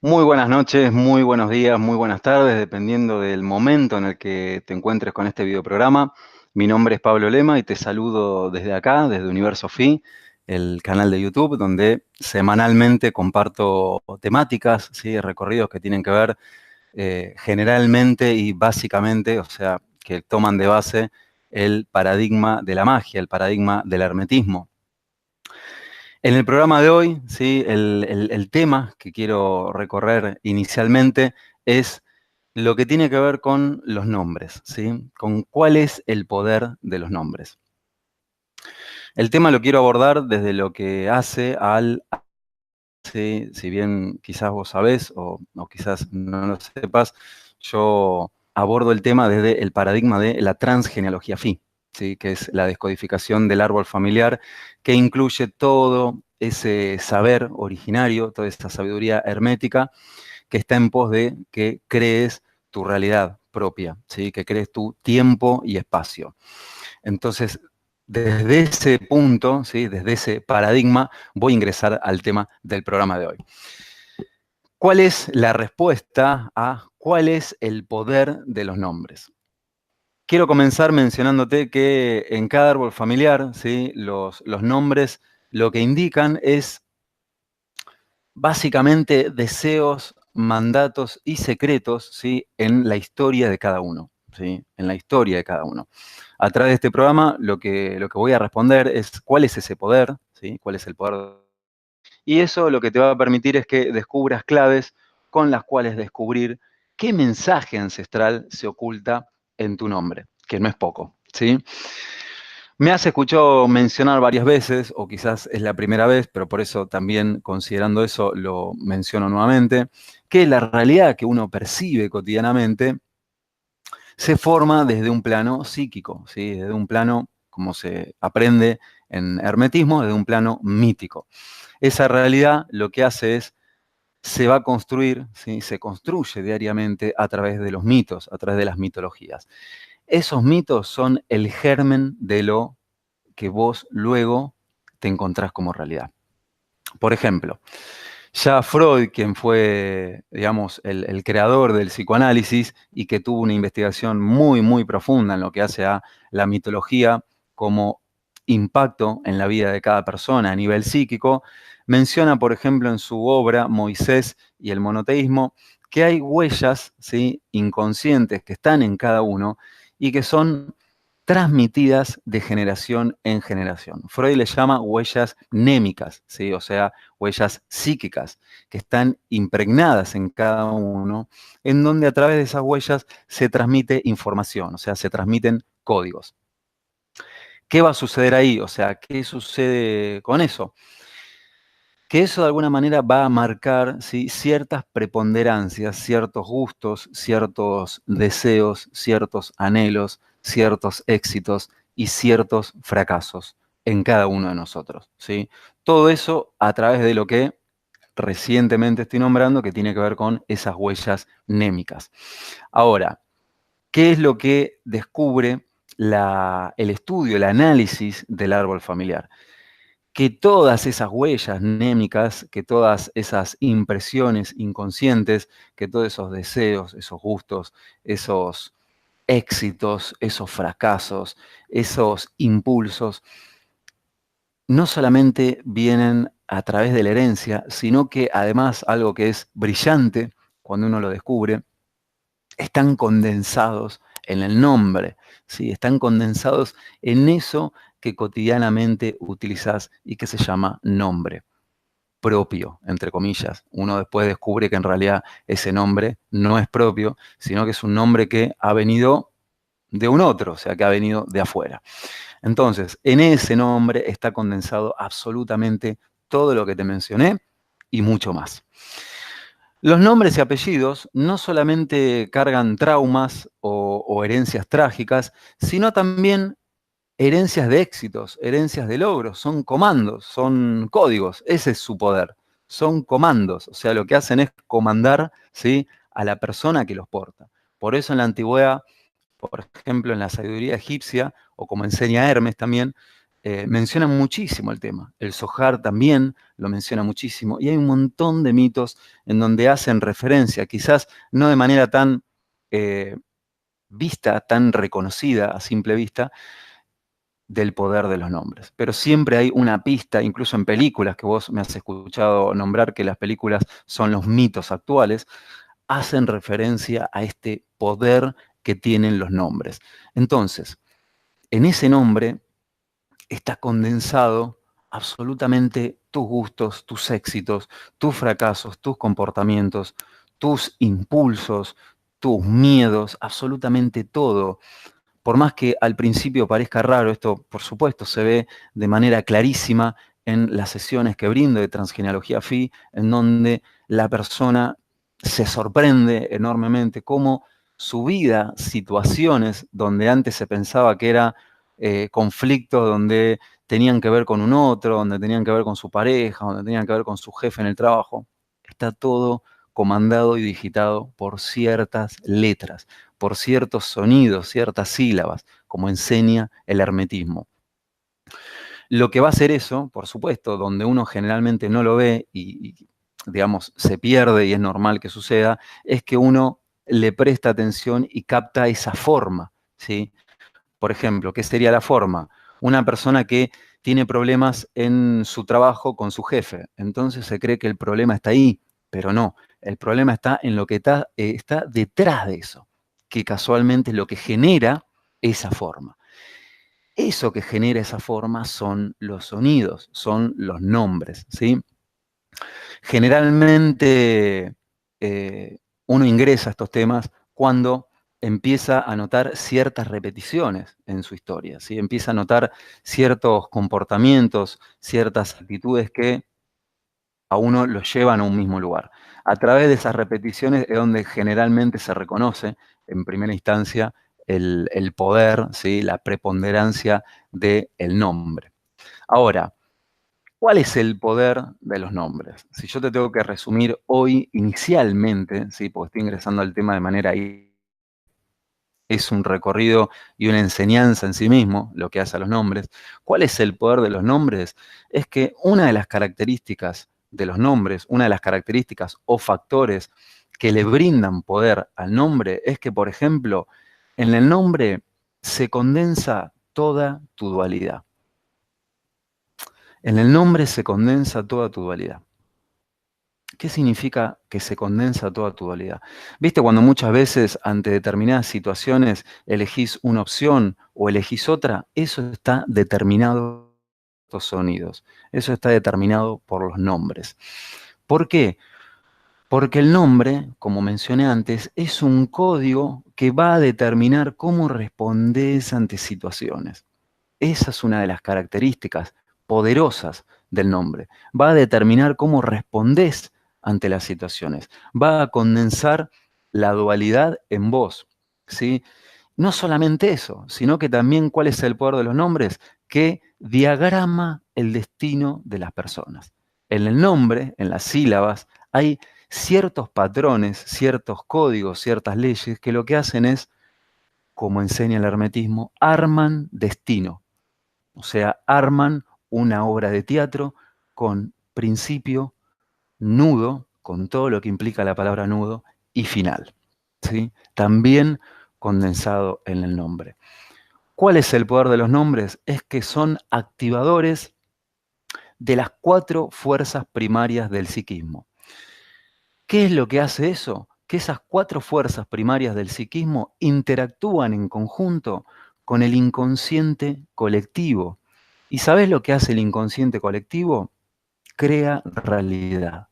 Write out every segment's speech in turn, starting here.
Muy buenas noches, muy buenos días, muy buenas tardes, dependiendo del momento en el que te encuentres con este videoprograma. Mi nombre es Pablo Lema y te saludo desde acá, desde Universo Fi, el canal de YouTube, donde semanalmente comparto temáticas, ¿sí? Recorridos que tienen que ver generalmente y básicamente, o sea, que toman de base el paradigma de la magia, el paradigma del hermetismo. En el programa de hoy, ¿sí? El tema que quiero recorrer inicialmente es lo que tiene que ver con los nombres, ¿sí? Con cuál es el poder de los nombres. El tema lo quiero abordar desde lo que hace al... ¿sí? Si bien quizás vos sabés o quizás no lo sepas, yo abordo el tema desde el paradigma de la transgenealogía Fi, ¿sí? Que es la descodificación del árbol familiar que incluye todo ese saber originario, toda esa sabiduría hermética que está en pos de que crees tu realidad propia, ¿sí? Que crees tu tiempo y espacio. Entonces, desde ese punto, ¿sí? Desde ese paradigma, voy a ingresar al tema del programa de hoy. ¿Cuál es la respuesta a cuál es el poder de los nombres? Quiero comenzar mencionándote que en cada árbol familiar, ¿sí? Los nombres lo que indican es básicamente deseos, mandatos y secretos, ¿sí? En la historia de cada uno, ¿sí? En la historia de cada uno. A través de este programa lo que voy a responder es cuál es ese poder, ¿sí? ¿Cuál es el poder? Y eso lo que te va a permitir es que descubras claves con las cuales descubrir qué mensaje ancestral se oculta en tu nombre, que no es poco, ¿sí? Me has escuchado mencionar varias veces, o quizás es la primera vez, pero por eso también considerando eso lo menciono nuevamente, que la realidad que uno percibe cotidianamente se forma desde un plano psíquico, ¿sí? Desde un plano, como se aprende en hermetismo, desde un plano mítico. Esa realidad lo que hace es, se va a construir, ¿sí? Se construye diariamente a través de los mitos, a través de las mitologías. Esos mitos son el germen de lo que vos luego te encontrás como realidad. Por ejemplo, ya Freud, quien fue, digamos, el creador del psicoanálisis y que tuvo una investigación muy, muy profunda en lo que hace a la mitología como impacto en la vida de cada persona a nivel psíquico, menciona, por ejemplo, en su obra Moisés y el monoteísmo, que hay huellas, ¿sí? Inconscientes que están en cada uno y que son transmitidas de generación en generación. Freud les llama huellas némicas, ¿sí? O sea, huellas psíquicas que están impregnadas en cada uno, en donde a través de esas huellas se transmite información, o sea, se transmiten códigos. ¿Qué va a suceder ahí? O sea, ¿qué sucede con eso? Que eso de alguna manera va a marcar, ¿sí? Ciertas preponderancias, ciertos gustos, ciertos deseos, ciertos anhelos, ciertos éxitos y ciertos fracasos en cada uno de nosotros, ¿sí? Todo eso a través de lo que recientemente estoy nombrando, que tiene que ver con esas huellas némicas. Ahora, ¿qué es lo que descubre el estudio, el análisis del árbol familiar? Que todas esas huellas némicas, que todas esas impresiones inconscientes, que todos esos deseos, esos gustos, esos éxitos, esos fracasos, esos impulsos, no solamente vienen a través de la herencia, sino que además algo que es brillante cuando uno lo descubre, están condensados en el nombre, ¿sí? Están condensados en eso que cotidianamente utilizas y que se llama nombre propio, entre comillas. Uno después descubre que en realidad ese nombre no es propio, sino que es un nombre que ha venido de un otro, o sea, que ha venido de afuera. Entonces, en ese nombre está condensado absolutamente todo lo que te mencioné y mucho más. Los nombres y apellidos no solamente cargan traumas o herencias trágicas, sino también herencias de éxitos, herencias de logros, son comandos, son códigos, ese es su poder, son comandos, o sea, lo que hacen es comandar, ¿sí? A la persona que los porta. Por eso en la antigüedad, por ejemplo, en la sabiduría egipcia, o como enseña Hermes también, mencionan muchísimo el tema. El Zohar también lo menciona muchísimo. Y hay un montón de mitos en donde hacen referencia, quizás no de manera tan vista, tan reconocida a simple vista, del poder de los nombres. Pero siempre hay una pista, incluso en películas, que vos me has escuchado nombrar que las películas son los mitos actuales, hacen referencia a este poder que tienen los nombres. Entonces, en ese nombre está condensado absolutamente tus gustos, tus éxitos, tus fracasos, tus comportamientos, tus impulsos, tus miedos, absolutamente todo. Por más que al principio parezca raro, esto por supuesto se ve de manera clarísima en las sesiones que brindo de Transgenealogía Fi, en donde la persona se sorprende enormemente cómo su vida, situaciones donde antes se pensaba que era conflictos donde tenían que ver con un otro, donde tenían que ver con su pareja, donde tenían que ver con su jefe en el trabajo, está todo comandado y digitado por ciertas letras, por ciertos sonidos, ciertas sílabas, como enseña el hermetismo. Lo que va a hacer eso, por supuesto, donde uno generalmente no lo ve y digamos, se pierde y es normal que suceda, es que uno le presta atención y capta esa forma, ¿sí? Por ejemplo, ¿qué sería la forma? Una persona que tiene problemas en su trabajo con su jefe. Entonces se cree que el problema está ahí, pero no. El problema está en lo que está detrás de eso, que casualmente es lo que genera esa forma. Eso que genera esa forma son los sonidos, son los nombres, ¿sí? Generalmente uno ingresa a estos temas cuando empieza a notar ciertas repeticiones en su historia, ¿sí? Empieza a notar ciertos comportamientos, ciertas actitudes que a uno lo llevan a un mismo lugar. A través de esas repeticiones es donde generalmente se reconoce, en primera instancia, el poder, ¿sí? La preponderancia del nombre. Ahora, ¿cuál es el poder de los nombres? Si yo te tengo que resumir hoy inicialmente, ¿sí? Porque estoy ingresando al tema de manera ahí, es un recorrido y una enseñanza en sí mismo, lo que hace a los nombres. ¿Cuál es el poder de los nombres? Es que una de las características de los nombres, una de las características o factores que le brindan poder al nombre es que, por ejemplo, en el nombre se condensa toda tu dualidad. En el nombre se condensa toda tu dualidad. ¿Qué significa que se condensa toda tu dualidad? ¿Viste cuando muchas veces ante determinadas situaciones elegís una opción o elegís otra? Eso está determinado por los sonidos. Eso está determinado por los nombres. ¿Por qué? Porque el nombre, como mencioné antes, es un código que va a determinar cómo respondes ante situaciones. Esa es una de las características poderosas del nombre. Va a determinar cómo respondés ante las situaciones. Va a condensar la dualidad en vos, ¿sí? No solamente eso, sino que también cuál es el poder de los nombres, que diagrama el destino de las personas. En el nombre, en las sílabas, hay ciertos patrones, ciertos códigos, ciertas leyes que lo que hacen es, como enseña el hermetismo, arman destino. O sea, arman una obra de teatro con principio, nudo, con todo lo que implica la palabra nudo, y final. ¿Sí? También condensado en el nombre. ¿Cuál es el poder de los nombres? Es que son activadores de las 4 fuerzas primarias del psiquismo. ¿Qué es lo que hace eso? Que esas 4 fuerzas primarias del psiquismo interactúan en conjunto con el inconsciente colectivo. ¿Y sabés lo que hace el inconsciente colectivo? Crea realidad.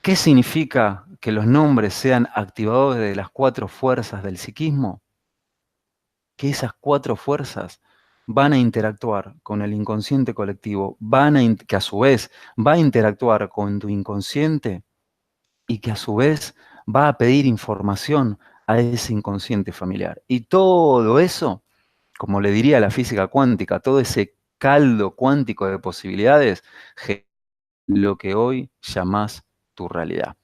¿Qué significa que los nombres sean activadores de las 4 fuerzas del psiquismo? Que esas 4 fuerzas van a interactuar con el inconsciente colectivo, que a su vez va a interactuar con tu inconsciente y que a su vez va a pedir información a ese inconsciente familiar. Y todo eso, como le diría la física cuántica, todo ese caldo cuántico de posibilidades, lo que hoy llamás tu realidad.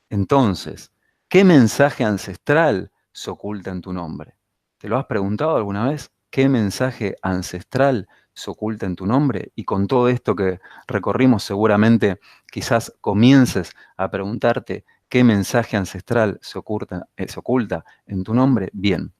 Entonces, ¿qué mensaje ancestral se oculta en tu nombre? ¿Te lo has preguntado alguna vez? ¿Qué mensaje ancestral se oculta en tu nombre? Y con todo esto que recorrimos, seguramente quizás comiences a preguntarte qué mensaje ancestral se oculta en tu nombre. Bien,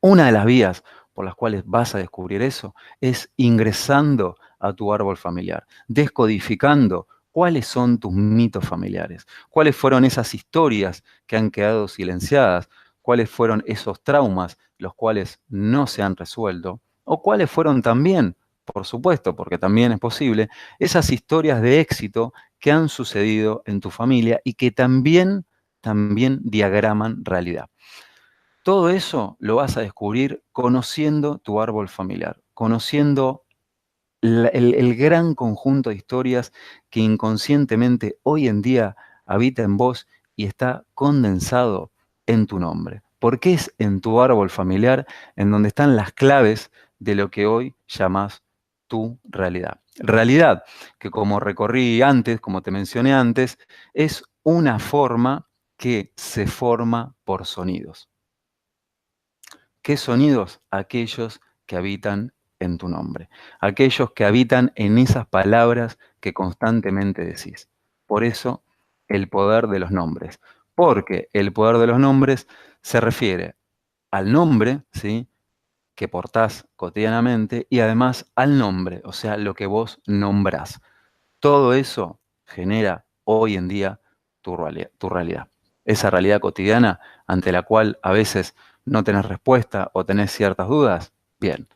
una de las vías por las cuales vas a descubrir eso es ingresando a tu árbol familiar, descodificando cuáles son tus mitos familiares, cuáles fueron esas historias que han quedado silenciadas, cuáles fueron esos traumas los cuales no se han resuelto, o cuáles fueron también, por supuesto, porque también es posible, esas historias de éxito que han sucedido en tu familia y que también diagraman realidad. Todo eso lo vas a descubrir conociendo tu árbol familiar, conociendo el gran conjunto de historias que inconscientemente hoy en día habita en vos y está condensado en tu nombre. Porque es en tu árbol familiar en donde están las claves de lo que hoy llamas tu realidad. Realidad que, como recorrí antes, como te mencioné antes, es una forma que se forma por sonidos. ¿Qué sonidos? Aquellos que habitan en tu nombre, aquellos que habitan en esas palabras que constantemente decís. Por eso, el poder de los nombres. Porque el poder de los nombres se refiere al nombre, ¿sí?, que portás cotidianamente y además al nombre, o sea, lo que vos nombrás. Todo eso genera hoy en día tu realidad. Esa realidad cotidiana ante la cual a veces no tenés respuesta o tenés ciertas dudas, bien,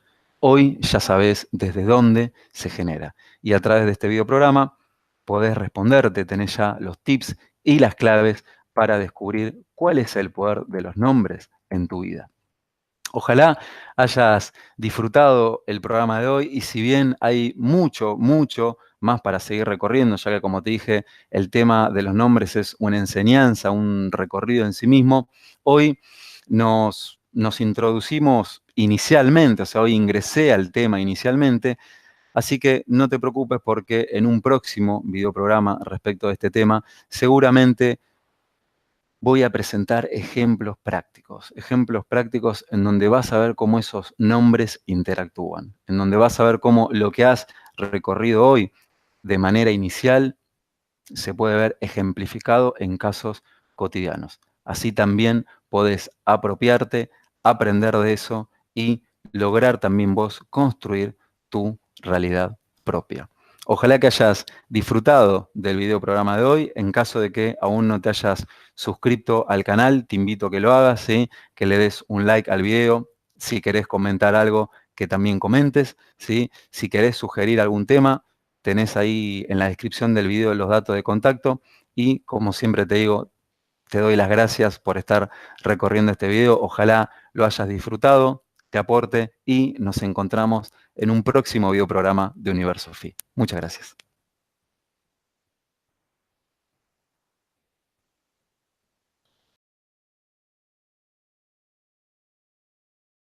hoy ya sabés desde dónde se genera. Y a través de este videoprograma podés responderte, tenés ya los tips y las claves para descubrir cuál es el poder de los nombres en tu vida. Ojalá hayas disfrutado el programa de hoy y si bien hay mucho más para seguir recorriendo, ya que como te dije, el tema de los nombres es una enseñanza, un recorrido en sí mismo, hoy nos introducimos inicialmente, o sea, hoy ingresé al tema inicialmente, así que no te preocupes porque en un próximo videoprograma respecto de este tema, seguramente voy a presentar ejemplos prácticos en donde vas a ver cómo esos nombres interactúan, en donde vas a ver cómo lo que has recorrido hoy de manera inicial se puede ver ejemplificado en casos cotidianos. Así también podés apropiarte, aprender de eso y lograr también vos construir tu realidad propia. Ojalá que hayas disfrutado del video programa de hoy. En caso de que aún no te hayas suscrito al canal, te invito a que lo hagas, ¿sí?, que le des un like al video. Si querés comentar algo, que también comentes, ¿sí? Si querés sugerir algún tema, tenés ahí en la descripción del video los datos de contacto y como siempre te digo, te doy las gracias por estar recorriendo este video. Ojalá lo hayas disfrutado, te aporte y nos encontramos en un próximo video programa de Universo Fi. Muchas gracias.